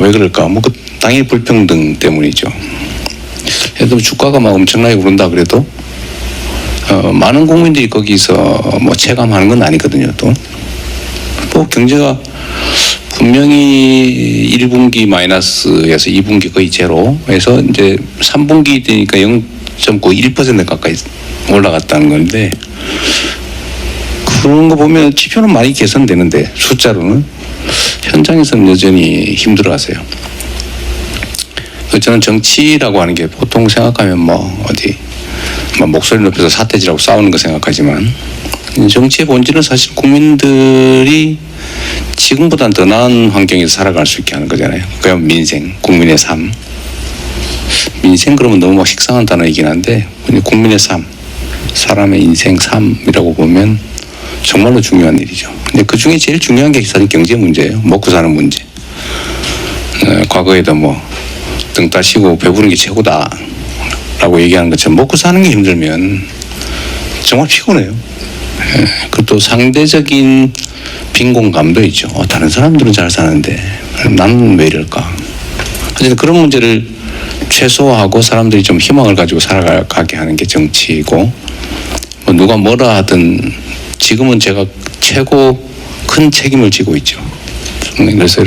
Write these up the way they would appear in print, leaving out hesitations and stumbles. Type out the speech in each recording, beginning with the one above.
왜 그럴까? 뭐 그 당일 불평등 때문이죠. 예를 들면 주가가 막 엄청나게 오른다 그래도 많은 국민들이 거기서 뭐 체감하는 건 아니거든요. 또 뭐 경제가 분명히 1분기 마이너스에서 2분기 거의 제로에서 이제 3분기 되니까 0.91% 가까이 올라갔다는 건데, 그런 거 보면 지표는 많이 개선되는데 숫자로는 현장에서는 여전히 힘들어하세요. 저는 정치라고 하는 게 보통 생각하면 뭐 어디 뭐 목소리 높여서 사태지라고 싸우는 거 생각하지만, 정치의 본질은 사실 국민들이 지금보다는 더 나은 환경에서 살아갈 수 있게 하는 거잖아요. 그냥 민생, 국민의 삶. 민생 그러면 너무 막 식상한 단어이긴 한데, 국민의 삶, 사람의 인생 삶이라고 보면 정말로 중요한 일이죠. 근데 그 중에 제일 중요한 게 사실 경제 문제예요. 먹고 사는 문제. 과거에도 뭐 등 따시고 배부른 게 최고다 라고 얘기하는 것처럼 먹고 사는 게 힘들면 정말 피곤해요. 그것도 상대적인 빈곤감도 있죠. 다른 사람들은 잘 사는데 나는 왜 이럴까. 어쨌든 그런 문제를 최소화하고 사람들이 좀 희망을 가지고 살아가게 하는 게 정치이고, 뭐 누가 뭐라 하든 지금은 제가 최고 큰 책임을 지고 있죠. 그래서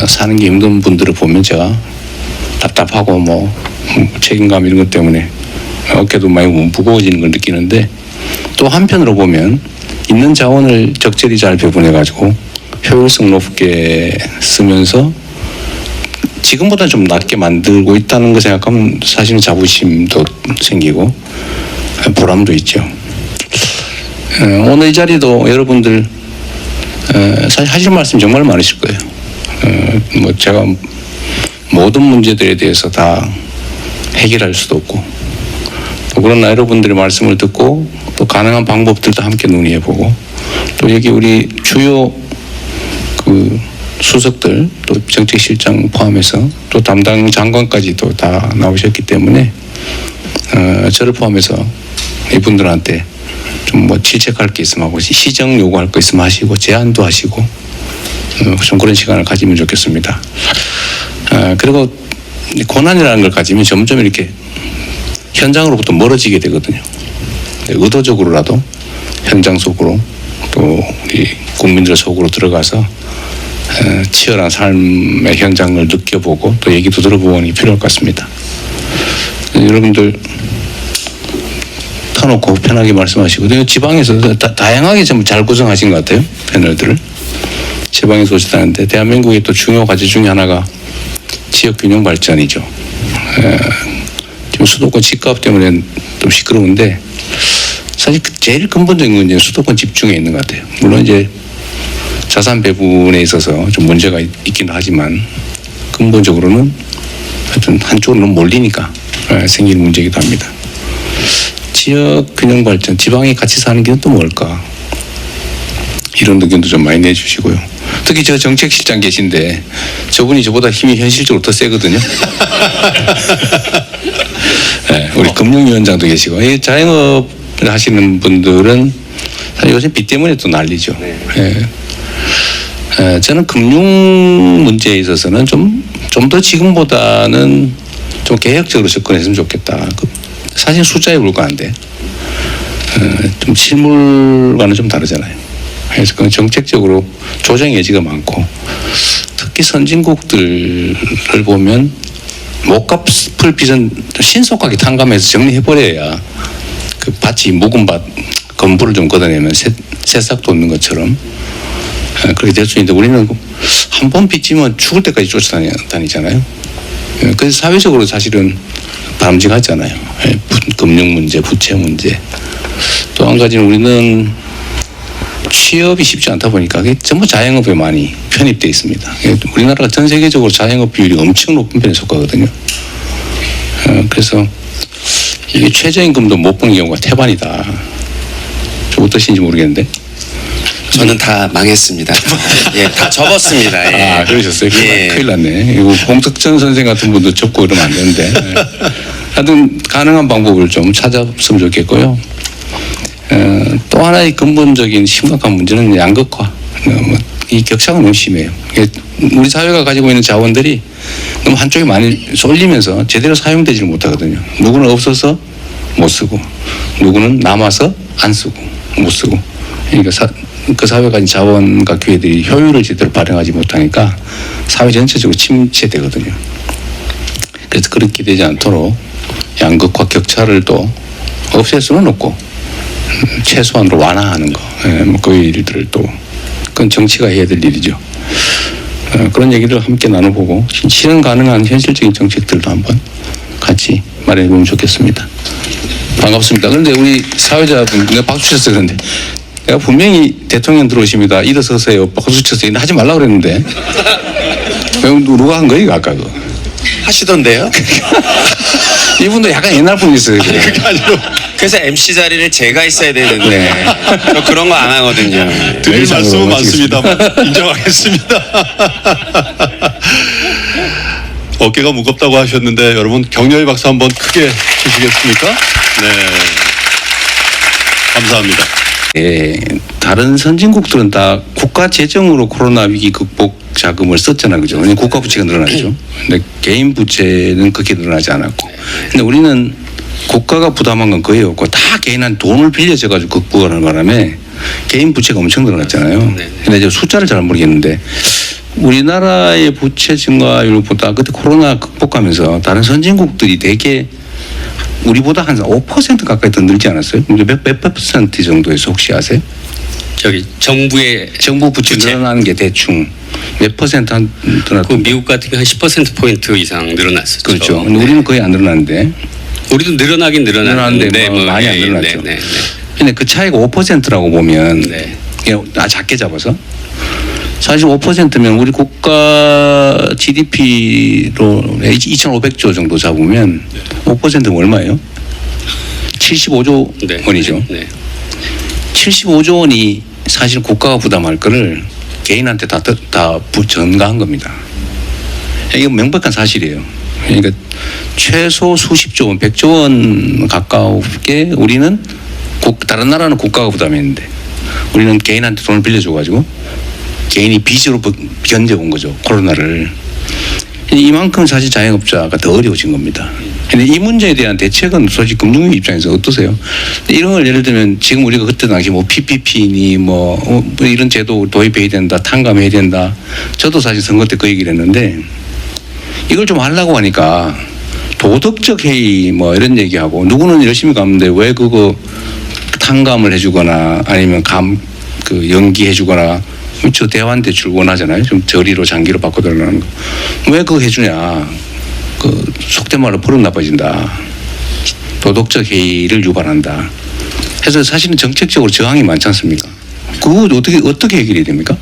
사는 게 힘든 분들을 보면 제가 답답하고 뭐 책임감 이런 것 때문에 어깨도 많이 무거워지는 걸 느끼는데, 또 한편으로 보면 있는 자원을 적절히 잘 배분해 가지고 효율성 높게 쓰면서 지금보다 좀 낫게 만들고 있다는 거 생각하면 사실은 자부심도 생기고 보람도 있죠. 오늘 이 자리도 여러분들 사실 하실 말씀 정말 많으실 거예요. 뭐 제가 모든 문제들에 대해서 다 해결할 수도 없고, 또 그러나 여러분들의 말씀을 듣고 또 가능한 방법들도 함께 논의해보고, 또 여기 우리 주요 그 수석들 또 정책실장 포함해서 또 담당 장관까지도 다 나오셨기 때문에 저를 포함해서 이분들한테 좀 뭐 질책할 게 있으면 하고 시정 요구할 거 있으면 하시고 제안도 하시고 좀 그런 시간을 가지면 좋겠습니다. 그리고 고난이라는 걸 가지면 점점 이렇게 현장으로부터 멀어지게 되거든요. 의도적으로라도 현장 속으로 또 우리 국민들 속으로 들어가서 치열한 삶의 현장을 느껴보고 또 얘기도 들어보니 필요할 것 같습니다. 여러분들 터놓고 편하게 말씀하시고, 지방에서 다양하게 좀 잘 구성하신 것 같아요. 패널들을. 지방에서 오셨다는데 대한민국의 또 중요 과제 중에 하나가 지역 균형 발전이죠. 지금 수도권 집값 때문에 좀 시끄러운데 사실 제일 근본적인 건 이제 수도권 집중에 있는 것 같아요. 물론 이제 자산 배분에 있어서 좀 문제가 있긴 하지만 근본적으로는 하여튼 한쪽으로 너무 몰리니까 생기는 문제이기도 합니다. 지역 균형 발전, 지방이 같이 사는 길은 또 뭘까? 이런 의견도 좀 많이 내주시고요. 특히 저 정책실장 계신데 저분이 저보다 힘이 현실적으로 더 세거든요. 네, 우리 금융위원장도 계시고, 자영업 하시는 분들은 사실 요즘 빚 때문에 또 난리죠. 네. 저는 금융 문제에 있어서는 좀 더 지금보다는 좀 개혁적으로 접근했으면 좋겠다. 사실 숫자에 불과한데 좀 실물과는 좀 다르잖아요. 그래서 그건 정책적으로 조정의 여지가 많고, 특히 선진국들을 보면 못 갚을 빚은 신속하게 탕감해서 정리해버려야 그 밭이 묵은 밭 건물을 좀 걷어내면 새싹 돋는 것처럼 그렇게 될 수 있는데, 우리는 한 번 빚지면 죽을 때까지 쫓아다니잖아요. 그래서 사회적으로 사실은 바람직하잖아요. 금융 문제, 부채 문제. 또 한 가지는 우리는 취업이 쉽지 않다 보니까 그게 전부 자영업에 많이 편입되어 있습니다. 우리나라가 전 세계적으로 자영업 비율이 엄청 높은 편에 속하거든요. 그래서 이게 최저임금도 못 본 경우가 태반이다. 좀 어떠신지 모르겠는데. 저는 다 망했습니다. 예, 다 접었습니다. 예. 아, 그러셨어요? 예. 큰일 났네. 이거 홍석천 선생 같은 분도 접고 이러면 안 되는데. 하여튼 가능한 방법을 좀 찾았으면 좋겠고요. 또 하나의 근본적인 심각한 문제는 양극화. 이 격차가 너무 심해요. 우리 사회가 가지고 있는 자원들이 너무 한쪽에 많이 쏠리면서 제대로 사용되지를 못하거든요. 누구는 없어서 못 쓰고, 누구는 남아서 안 쓰고, 못 쓰고. 그러니까 그 사회가 가진 자원과 기회들이 효율을 제대로 발휘하지 못하니까 사회 전체적으로 침체되거든요. 그래서 그렇게 되지 않도록 양극화 격차를 또 없앨 수는 없고 최소한으로 완화하는 거, 그 일들을 또 그건 정치가 해야 될 일이죠. 그런 얘기를 함께 나눠보고 실현 가능한 현실적인 정책들도 한번 같이 말해보면 좋겠습니다. 반갑습니다. 그런데 우리 사회자분, 내가 박수 쳤어요. 그런데 내가 분명히 대통령 들어오십니다. 일어서세요. 박수 쳤어요. 하지 말라고 그랬는데 누가 한 거예요? 아까 그거. 하시던데요? 이분도 약간 옛날 분이세요. 그게 아니고 그래서 MC 자리를 제가 있어야 되는데 저 그런 거 안 하거든요. 드릴 네, 말씀은 마치겠습니다. 많습니다. 인정하겠습니다. 어깨가 무겁다고 하셨는데 여러분 격려의 박수 한번 크게 주시겠습니까? 네. 감사합니다. 예, 다른 선진국들은 다 국가 재정으로 코로나 위기 극복 자금을 썼잖아요. 그죠? 왜냐면 국가 부채가 늘어났죠. 근데 개인 부채는 그렇게 늘어나지 않았고. 근데 우리는 국가가 부담한 건 거의 없고 다 개인한테 돈을 빌려줘 가지고 극복하는 바람에 개인 부채가 엄청 늘어났잖아요. 근데 이제 숫자를 잘 모르겠는데 우리나라의 부채 증가율보다 그때 코로나 극복하면서 다른 선진국들이 되게 우리보다 한 5% 가까이 더 늘지 않았어요? 몇 퍼센트 정도에서 혹시 아세요? 저기 정부의 정부 부채 늘어나는 게 대충 몇 퍼센트 한 그 늘어났던 미국 같은 경우 한 10%포인트 이상 늘어났었죠. 그렇죠. 근데 우리는 거의 안 늘어났는데 우리도 늘어나긴 늘어났는데 뭐 많이 안 늘어났죠. 네. 근데 그 차이가 5%라고 보면 네. 그냥 작게 잡아서 사실 5%면 우리 국가 GDP로 2,500조 정도 잡으면 5%면 얼마예요? 75조 네. 원이죠. 네. 75조 원이 사실 국가가 부담할 거를 개인한테 다 전가한 겁니다. 이게 명백한 사실이에요. 그러니까 최소 수십조 원, 100조 원 가까우게 우리는 다른 나라는 국가가 부담했는데 우리는 개인한테 돈을 빌려줘가지고 개인이 빚으로 견뎌온 거죠. 코로나를. 이만큼 사실 자영업자가 더 어려워진 겁니다. 근데 이 문제에 대한 대책은 솔직히 금융위 입장에서 어떠세요? 이런 걸 예를 들면 지금 우리가 그때 당시 뭐 PPP니 뭐 이런 제도 도입해야 된다, 탕감해야 된다. 저도 사실 선거 때 그 얘기를 했는데 이걸 좀 하려고 하니까 도덕적 해이 뭐 이런 얘기하고 누구는 열심히 가는데 왜 그거 탕감을 해주거나 아니면 그 연기해주거나 저 대환 대출 원하잖아요. 좀 저리로 장기로 바꿔달라는 거. 왜 그거 해주냐. 그 속된 말로 버릇 나빠진다. 도덕적 해이를 유발한다. 해서 사실은 정책적으로 저항이 많지 않습니까? 그거 어떻게 해결이 됩니까?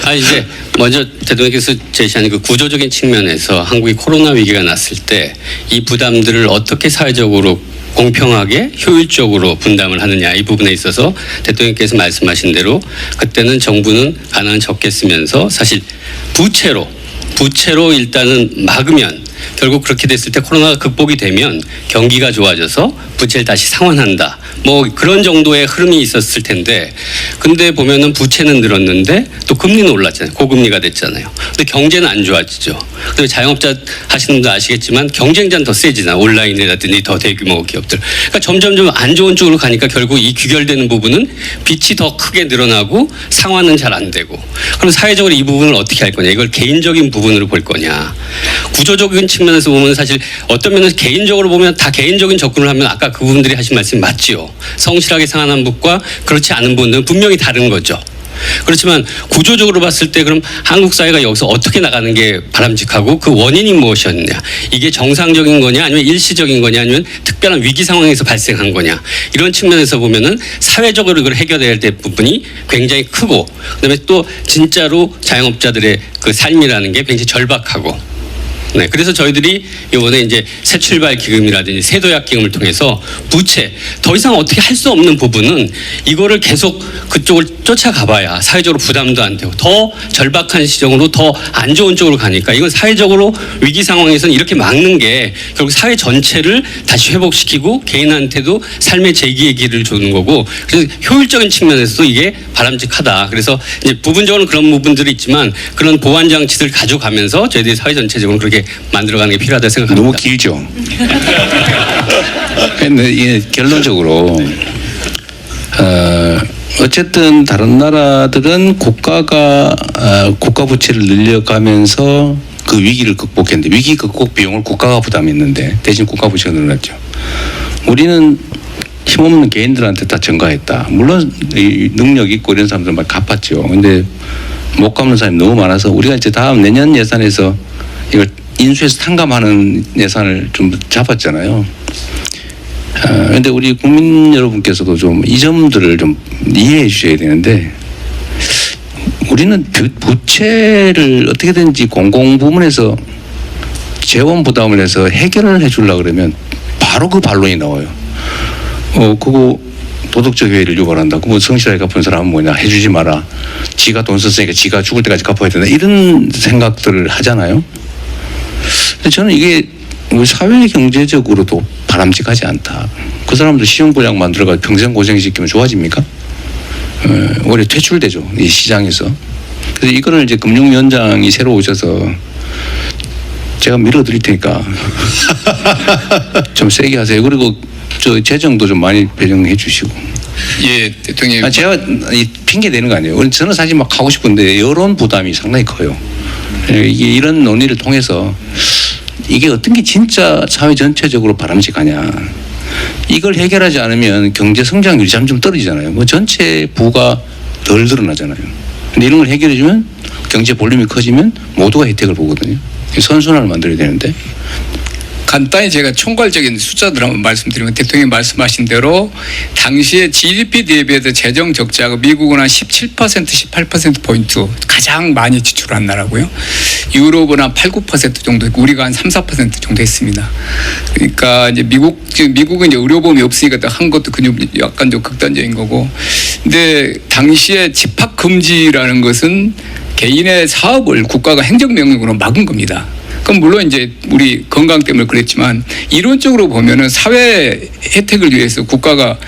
아니 이제 먼저 대통령께서 제시한 그 구조적인 측면에서 한국이 코로나 위기가 났을 때 이 부담들을 어떻게 사회적으로 공평하게 효율적으로 분담을 하느냐 이 부분에 있어서 대통령께서 말씀하신 대로 그때는 정부는 가능한 적게 쓰면서 사실 부채로 일단은 막으면 결국 그렇게 됐을 때 코로나가 극복이 되면 경기가 좋아져서 부채를 다시 상환한다. 뭐 그런 정도의 흐름이 있었을 텐데 근데 보면은 부채는 늘었는데 또 금리는 올랐잖아요. 고금리가 됐잖아요. 근데 경제는 안 좋아지죠. 근데 자영업자 하시는 분도 아시겠지만 경쟁자는 더 세지잖아요. 온라인이라든지 더 대규모 기업들. 그러니까 점점 안 좋은 쪽으로 가니까 결국 이 귀결되는 부분은 빚이 더 크게 늘어나고 상환은 잘 안 되고 그럼 사회적으로 이 부분을 어떻게 할 거냐. 이걸 개인적인 부분으로 볼 거냐. 구조적인 측면에서 보면 사실 어떤 면에서 개인적으로 보면 다 개인적인 접근을 하면 아까 그분들이 하신 말씀이 맞지요. 성실하게 상환한 분과 그렇지 않은 분들은 분명히 다른 거죠. 그렇지만 구조적으로 봤을 때 그럼 한국 사회가 여기서 어떻게 나가는 게 바람직하고 그 원인이 무엇이었느냐. 이게 정상적인 거냐 아니면 일시적인 거냐 아니면 특별한 위기 상황에서 발생한 거냐. 이런 측면에서 보면은 사회적으로 이걸 해결해야 될 부분이 굉장히 크고 그다음에 또 진짜로 자영업자들의 그 삶이라는 게 굉장히 절박하고 네, 그래서 저희들이 이번에 이제 새 출발 기금이라든지 새 도약 기금을 통해서 부채 더 이상 어떻게 할 수 없는 부분은 이거를 계속 그쪽을 쫓아가봐야 사회적으로 부담도 안 되고 더 절박한 시정으로 더 안 좋은 쪽으로 가니까 이건 사회적으로 위기 상황에서는 이렇게 막는 게 결국 사회 전체를 다시 회복시키고 개인한테도 삶의 재기의 길을 주는 거고 그래서 효율적인 측면에서도 이게 바람직하다. 그래서 이제 부분적으로 그런 부분들이 있지만 그런 보완 장치들 가져가면서 저희들이 사회 전체적으로 그렇게 만들어가는 게 필요하다고 생각합니다. 너무 길죠. 근데 이게 결론적으로 어쨌든 다른 나라들은 국가가 국가 부채를 늘려가면서 그 위기를 극복했는데 위기 극복 비용을 국가가 부담했는데 대신 국가 부채가 늘어났죠. 우리는 힘없는 개인들한테 다 전가했다. 물론 이 능력 있고 이런 사람들은 막 갚았죠. 근데 못 갚는 사람이 너무 많아서 우리가 이제 다음 내년 예산에서 이걸 인수해서 탕감하는 예산을 좀 잡았잖아요. 그런데 우리 국민 여러분께서도 좀 이 점들을 좀 이해해 주셔야 되는데 우리는 부채를 어떻게든지 공공부문에서 재원 부담을 해서 해결을 해주려고 그러면 바로 그 반론이 나와요. 그거 도덕적 회의를 유발한다고 뭐 성실하게 갚은 사람은 뭐냐 해주지 마라. 지가 돈 썼으니까 지가 죽을 때까지 갚아야 된다. 이런 생각들을 하잖아요. 근데 저는 이게 우리 사회 경제적으로도 바람직하지 않다. 그 사람들 시험고약 만들어가지고 평생 고생시키면 좋아집니까? 오히려 퇴출되죠. 이 시장에서. 그래서 이거를 이제 금융위원장이 새로 오셔서 제가 밀어드릴 테니까 좀 세게 하세요. 그리고 저 재정도 좀 많이 배정해 주시고. 예, 대통령. 제가 핑계 대는 거 아니에요. 저는 사실 막 하고 싶은데 여론 부담이 상당히 커요. 이게 이런 논의를 통해서 이게 어떤 게 진짜 사회 전체적으로 바람직하냐. 이걸 해결하지 않으면 경제 성장률이 점점 떨어지잖아요. 뭐 전체 부가 덜 늘어나잖아요. 근데 이런 걸 해결해주면 경제 볼륨이 커지면 모두가 혜택을 보거든요. 선순환을 만들어야 되는데. 간단히 제가 총괄적인 숫자들 한번 말씀드리면 대통령이 말씀하신 대로 당시에 GDP 대비해서 재정 적자가 미국은 한 17%, 18%포인트 가장 많이 지출한 나라고요. 유럽은 한 8, 9% 정도 있고 우리가 한 3, 4% 정도 했습니다. 그러니까 이제 미국은 이제 의료보험이 없으니까 한 것도 약간 좀 극단적인 거고. 근데 당시에 집합 금지라는 것은 개인의 사업을 국가가 행정명령으로 막은 겁니다. 그럼 물론 이제 우리 건강 때문에 그랬지만 이론적으로 보면은 사회 혜택을 위해서 국가가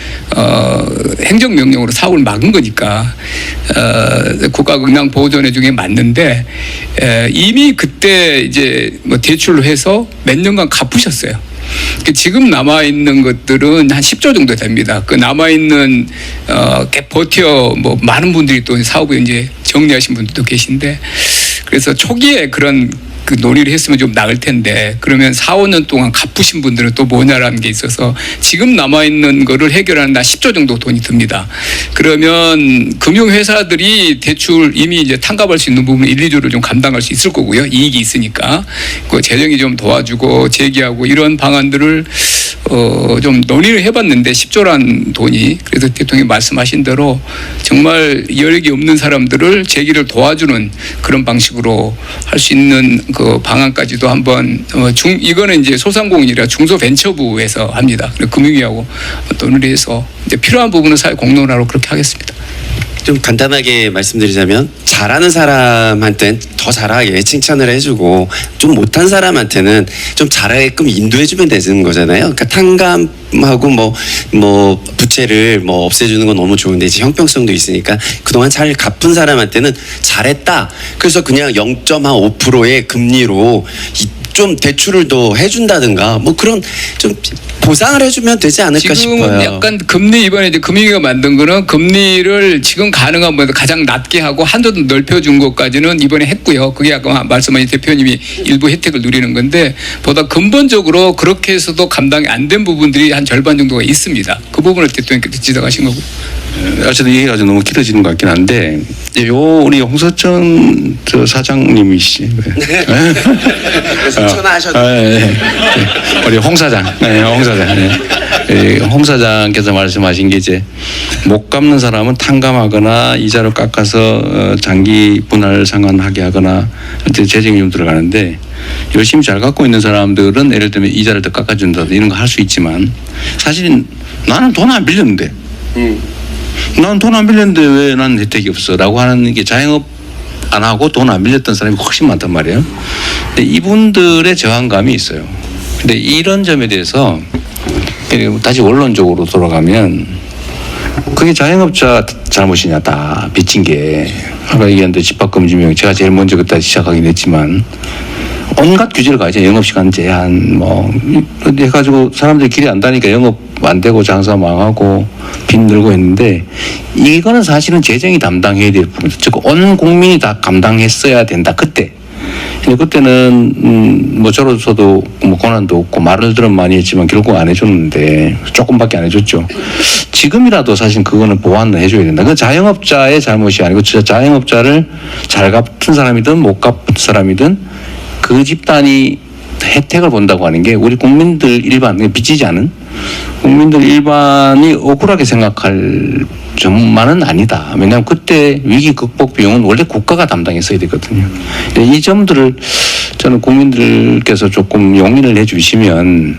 행정명령으로 사업을 막은 거니까 국가가 그냥 보존해 주는 게 맞는데 이미 그때 이제 뭐 대출로 해서 몇 년간 갚으셨어요. 지금 남아 있는 것들은 한 10조 정도 됩니다. 그 남아 있는 버텨 뭐 많은 분들이 또 사업을 이제 정리하신 분들도 계신데 그래서 초기에 그런 그 논의를 했으면 좀 나을 텐데 그러면 4, 5년 동안 갚으신 분들은 또 뭐냐라는 게 있어서 지금 남아있는 거를 해결하는 데 10조 정도 돈이 듭니다. 그러면 금융회사들이 대출 이미 이제 탕감할 수 있는 부분 1, 2조를 좀 감당할 수 있을 거고요. 이익이 있으니까. 그 재정이 좀 도와주고 재기하고 이런 방안들을 좀 논의를 해봤는데 10조란 돈이 그래서 대통령이 말씀하신 대로 정말 여력이 없는 사람들을 재기를 도와주는 그런 방식으로 할 수 있는 그 방안까지도 한번 이거는 이제 소상공인이라 중소벤처부에서 합니다. 금융위하고 논의를 해서 이제 필요한 부분은 사회 공론화로 그렇게 하겠습니다. 좀 간단하게 말씀드리자면 잘하는 사람한테는 더 잘하게 칭찬을 해주고 좀 못한 사람한테는 좀 잘하게끔 인도해주면 되는 거잖아요. 그러니까 탕감하고 뭐 부채를 뭐 없애주는 건 너무 좋은데 이제 형평성도 있으니까 그동안 잘 갚은 사람한테는 잘했다. 그래서 그냥 0.5%의 금리로 좀 대출을 더 해준다든가 뭐 그런 좀 보상을 해주면 되지 않을까 지금 싶어요. 약간 금리 이번에 이제 금융위가 만든 거는 금리를 지금 가능한 뭐 가장 낮게 하고 한도도 넓혀준 것까지는 이번에 했고요. 그게 아까 말씀하신 대표님이 일부 혜택을 누리는 건데 보다 근본적으로 그렇게 해서도 감당이 안 된 부분들이 한 절반 정도가 있습니다. 그 부분을 대통령께서 지적하신 거고. 어쨌든 얘기가 좀 너무 길어지는 것 같긴 한데 요 우리 홍서천 저 사장님이시 전화하셨는데 우리 홍 사장, 홍 사장, 홍 사장께서 말씀하신 게 이제 못 갚는 사람은 탕감하거나 이자를 깎아서 장기 분할 상환하게 하거나 이제 재정이 좀 들어가는데 열심히 잘 갖고 있는 사람들은 예를 들면 이자를 더 깎아준다 이런 거 할 수 있지만 사실은 나는 돈 안 빌렸는데. 난 돈 안 빌렸는데 왜 난 혜택이 없어? 라고 하는 게 자영업 안 하고 돈 안 빌렸던 사람이 훨씬 많단 말이에요. 근데 이분들의 저항감이 있어요. 근데 이런 점에 대해서 다시 원론적으로 돌아가면 그게 자영업자 잘못이냐 다 빚진 게 아까 얘기했는데 집합금지명 제가 제일 먼저 그때 시작하긴 했지만 온갖 규제를 가야죠. 영업시간 제한 뭐 해가지고 사람들이 길이 안 다니까 영업 안 되고 장사 망하고 빚 늘고 했는데 이거는 사실은 재정이 담당해야 될 부분, 즉 온 국민이 다 감당했어야 된다 그때. 근데 그때는 뭐 저로서도 뭐 권한도 없고 말을 들은 많이 했지만 결국 안 해줬는데 조금밖에 안 해줬죠. 지금이라도 사실 그거는 보완을 해줘야 된다. 그건 자영업자의 잘못이 아니고 자영업자를 잘 갚은 사람이든 못 갚은 사람이든 그 집단이 혜택을 본다고 하는 게 우리 국민들 일반 빚지지 않은 국민들 일반이 억울하게 생각할 점만은 아니다. 왜냐하면 그때 위기 극복 비용은 원래 국가가 담당했어야 되거든요. 이 점들을 저는 국민들께서 조금 용인을 해주시면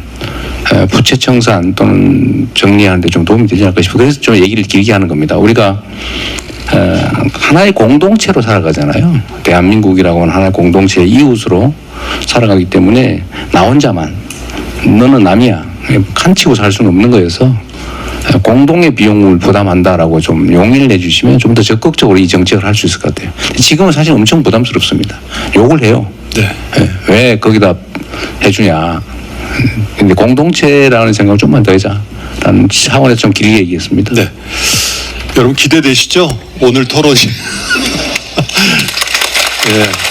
부채 청산 또는 정리하는 데 좀 도움이 되지 않을까 싶어요. 그래서 좀 얘기를 길게 하는 겁니다. 우리가 하나의 공동체로 살아가잖아요. 대한민국이라고 하는 하나의 공동체의 이웃으로 살아가기 때문에 나 혼자만 너는 남이야 칸치고 살 수는 없는 거여서 공동의 비용을 부담한다라고 좀 용인을 해주시면 좀 더 적극적으로 이 정책을 할 수 있을 것 같아요. 지금은 사실 엄청 부담스럽습니다. 욕을 해요. 네. 왜 거기다 해주냐. 근데 공동체라는 생각을 좀만 더 하자라는 차원에서 좀 길게 얘기했습니다. 네. 여러분 기대되시죠? 오늘 토론이. 예.